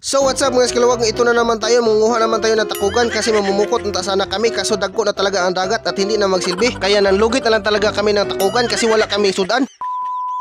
So what's up mga skiluwag, ito na naman tayo, munguha naman tayo ng takugan kasi mamumukot na sana kami kaso dagko na talaga ang dagat at hindi na magsilbi. Kaya nanlugit na lang talaga kami ng takugan kasi wala kami sudan.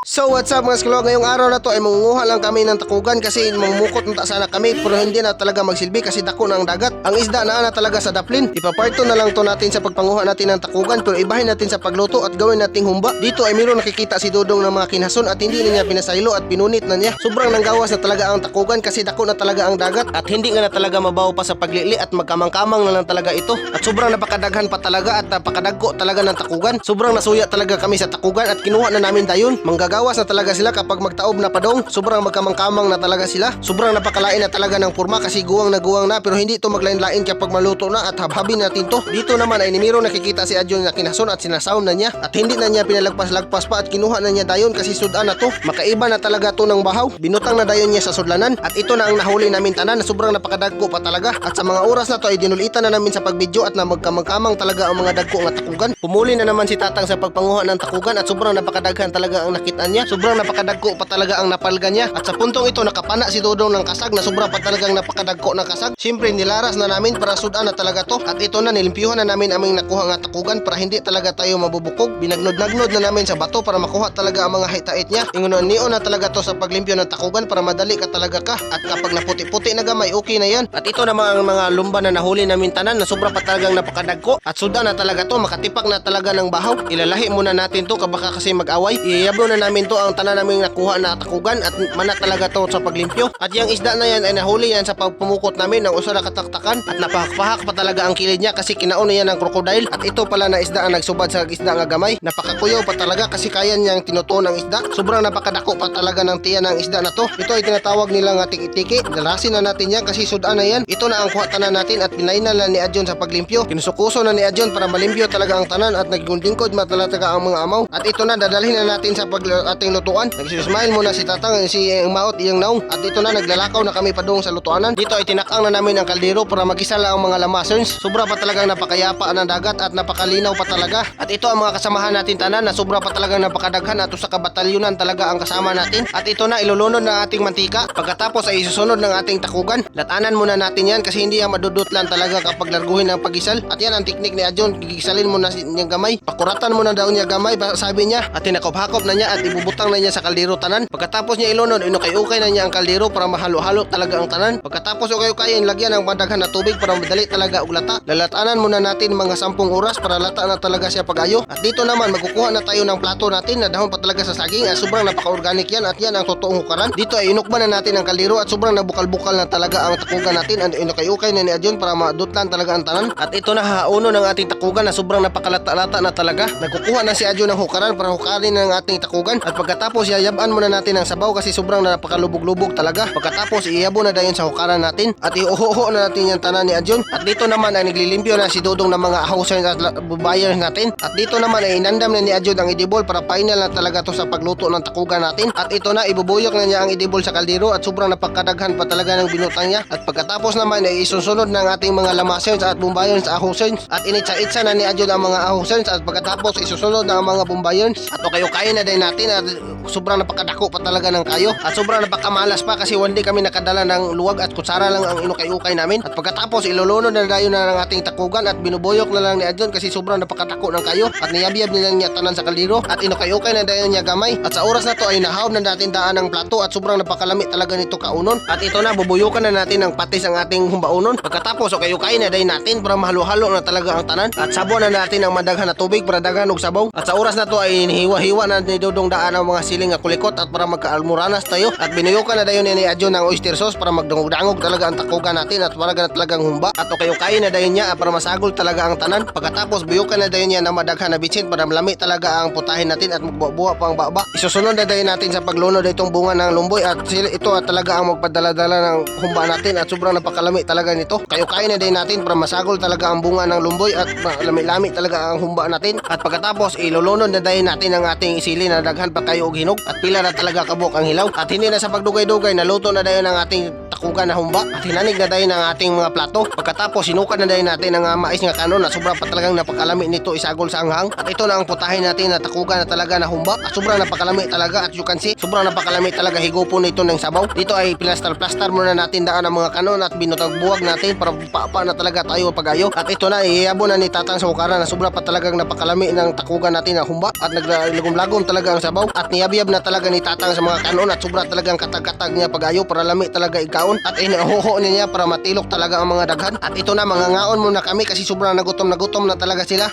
So what's up mga skiluwag, ngayong araw na to ay mangunguha lang kami ng takugan kasi mamumukot na sana kami pero hindi na talaga magsilbi kasi dako na ang dagat. Ang isda na talaga sa daplin. Ipaparto na lang to natin sa pagpanguha natin ng takugan pero ibahin natin sa pagluto at gawin nating humba. Dito ay mayroon nakikita si Dodong ng mga kinason at hindi na niya pinasaylo at pinunit na niya. Sobrang nanggawas na talaga ang takugan kasi dako na talaga ang dagat at hindi nga na talaga mabaw pa sa paglili at magkamang-kamang na lang talaga ito. At sobrang napakadaghan pa talaga at napakadagko talaga ng takugan. Sobrang nasuya talaga kami sa takugan at kinuha na namin dayon. Manggagawas na talaga sila kapag magtaob na padong. Sobrang magkamang-kamang na talaga sila. Sobrang napakalain na talaga ng purma kasi guwang na pero hindi ito maglain-lain kapag maluto na at habhabin natin to. Dito naman ay nimiro nakikita si Adjon na kinason at sinasaw na niya at hindi na niya pinalagpas-lagpas pa at kinuha na niya dayon kasi sudan na to. Makaiba na talaga to ng bahaw. Binutang na dayon niya sa sudlanan at ito na ang nahuli namin tanan na sobrang napakadagko pa talaga. At sa mga oras na to ay dinulitan na namin sa pagbidyo at na magkamang-kamang talaga ang mga dagko nga takugan. Pumuli na naman si Tatang sa pagpanguha ng takugan at sobrang napakadaghan talaga ang nakitaan niya. Sobrang napakadagko pa talaga ang napalga niya at sa puntong ito nakapana si Dodong ng kasag na sobra pa talagang napakadagko na kasag. Siyempre nilaras na namin para sudan na talaga to at ito na nilimpyuhan na namin aming nakuha nga takugan para hindi talaga tayo mabubukog. Binagnod-nagnod na namin sa bato para makuha talaga ang mga hitait niya. Ingunon na talaga to sa paglimpyo ng takugan para madali ka talaga ka at kapag naputi-puti na gamay okay na yan. At ito naman ang mga lumba na nahuli namin tanan na sobra pa talagang napakadagko at sudan na talaga to, makatipak na talaga ng bahaw. Ilalahi muna natin to kabaka kasi mag-away. Iyablo na namin to ang tanan naming nakuha na takugan at mana talaga to sa paglimpyo. At yung isda na yan ay nahuli yan sa pagpumukot namin ng usa na kataktakan at napahak-pahak pa talaga ang kilid niya kasi kinaon niya ng crocodile at ito pala na isda ang nagsubad sa isda nga gamay. Napakakuyaw pa talaga kasi kaya niyang tinutuon ng isda. Sobrang napakadako pa talaga ng tiyan ng isda na to. Ito ay tinatawag nilang tiki-tiki. Dalasin na natin yan kasi sudan na yan. Ito na ang kuha tanan natin at pinainan na ni Adjon sa paglimpyo. Kinusukuso na ni Adjon para malimpyo talaga ang tanan at nagigundingkod matalaga ang mga amaw. At ito na dadalhin na natin sa ating lutuan. Nagsusmile muna si Tatang, si Maot, iyang naong. At dito na naglalakaw na kami padung sa lutuanan. Dito ay tinakang na namin ang kaldero para magisa lang ang mga lamasons. Sobra pa talagang napakayapa ng dagat at napakalinaw pa talaga. At ito ang mga kasamahan natin tanan na sobra pa talagang napakadaghan at sa kabatalyonan talaga ang kasama natin. At ito na ilulunod ng ating mantika. Pagkatapos ay isusunod ng ating takugan. Latanan muna natin yan kasi hindi yan madudutlan talaga kapag larguhin ng pagisal. At yan ang teknik ni Adjon, gigisalin mo na niyang gamay. Pakuratan mo na daw niya gamay, sabi niya. At tinakop-hakop na niya at ibubutang na niya sa kaldero tanan. Pagkatapos niya ilunod, inukay-ukay na niya ang kaldero para mahalo-halo talaga ang tanan. Pagkatapos ukay-ukayin, lagyan ng madaghan na tubig para madali talaga og lata. Lalatanan muna natin mga 10 oras para lata na talaga siya pag-ayo. At dito naman magkukuha na tayo ng plato natin na dahon pa talaga sa saging at sobrang napaka-organic yan at yan ang totoong hukaran. Dito ay inukban na natin ang kaldero at sobrang nabukal-bukal na talaga ang takugan natin at inukay-ukay na ni Adjon para madutlan talaga ang tanan. At ito na hauno ng ating takugan na sobrang napakalata-lata na talaga. Nagkukuha na si Adjon ng hukaran para hukarin ng ating takugan at pagkatapos yayaban muna natin ang sabaw kasi sobrang napakalubog-lubog talaga. Pagkatapos iyabo na dayon sa hukaran natin at iuhuho na natin yung tanan ni Adjon. At dito naman ay naglilimpyo na si Dodong ng mga houser at bubayers natin. At dito naman ay inandam na ni Adjon ang idibol para final na talaga to sa pagluto ng takugan natin. At ito na ibubuyok na niya ang idibol sa kaldero at sobrang napakadaghan pa talaga ng binutang niya. At pagkatapos naman ay isusunod ng ating mga lamasers at bumbayers at ahosers at initsa-itsa na ni Adjon ang mga ahosers at pagkatapos isusunod ng mga bumbayers at kayo-kayo na din natin at sobrang napakadako pa talaga ng kayo at sobrang napakamalas pa kasi hindi kami nakadala ng luwag at kutsara lang ang inukay-ukay namin. At pagkatapos ilulunod na dayon na ng ating takugan at binubuyok na lang ni Adjon kasi sobrang napakadako ng kayo at niyabiyab niya tanan sa kaldero at inukay-ukay na dayon niya gamay. At sa oras na to ay nahaw na natin daan ng plato at sobrang napakalami talaga nito kaunon. At ito na bubuyukan na natin ng patis ang ating humbaunon. Pagkatapos kayo-kayo na dayon natin para mahalo-halo na talaga ang tanan at sabaw na natin ang madaghan na tubig para daghan og sabaw. At sa oras na to ay hiwa-hiwa na ni Dodong daan ang mga siling nga kulikot at para magkaalmoranas tayo at binuyukan na dayon ni Adjon ng oyster sauce para magdangog-dangog talaga ang takugan natin at para talagang humba at kayo-kayo na dayon niya para masagol talaga ang tanan. Pagkatapos buyukan na dayon niya ng madaghan na bitsin para malami talaga ang putahin natin at magbuwa pa ang baba. Isusunod na dayon natin sa paglunod itong bunga ng lumboy at ito at talaga ang magpadala-dala ng humba natin at sobrang napakalami talaga nito. Kayo-kayo na dayon natin para masagol talaga ang bunga ng lumboy at malami-lami talaga ang humba natin. At pagkatapos ilulunod na dayon natin ang ating isili na daghan pa kayo og hinog at pila na talaga kabuk ang hilaw at hindi na sa pagdugay-dugay naluto na dayon ang ating takugan na humba at hinanig na dahil ng ating mga plato. Pagkatapos sinukan na dahil natin ang mais nga kanon na sobra pa talagang napakalami nito isagol sa anghang. At ito na ang putahin natin na takugan na talaga na humba at sobrang napakalami talaga. At you can see sobrang napakalami talaga higupon nito ng sabaw. Dito ay plaster muna natin daan ang mga kanon at binutag buwag natin para paapa na talaga tayo pagayo. At ito na ihiyabo na ni Tatang sa hukaran na sobra pa talagang napakalami ng takugan natin na humba at naglagom-lagom talaga ang sabaw. At niyabiyab na talaga ni Tatang sa mga kanon at sobra talagang katag-katag niya pagayo para lami talaga ikaon. At inahuho niya para matilok talaga ang mga daghan. At ito na mga ngaon muna kami kasi sobrang nagutom na talaga sila.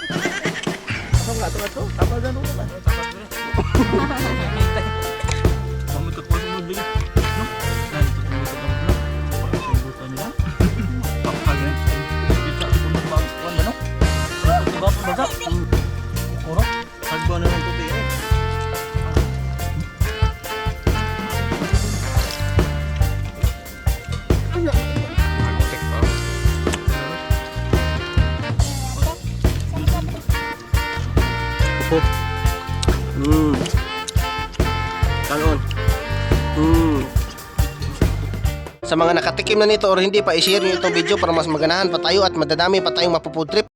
Kanon. Sa mga nakatikim na nito or hindi pa, i-share nyo itong video para mas maganahan pa tayo at madadami pa tayong mapufood trip.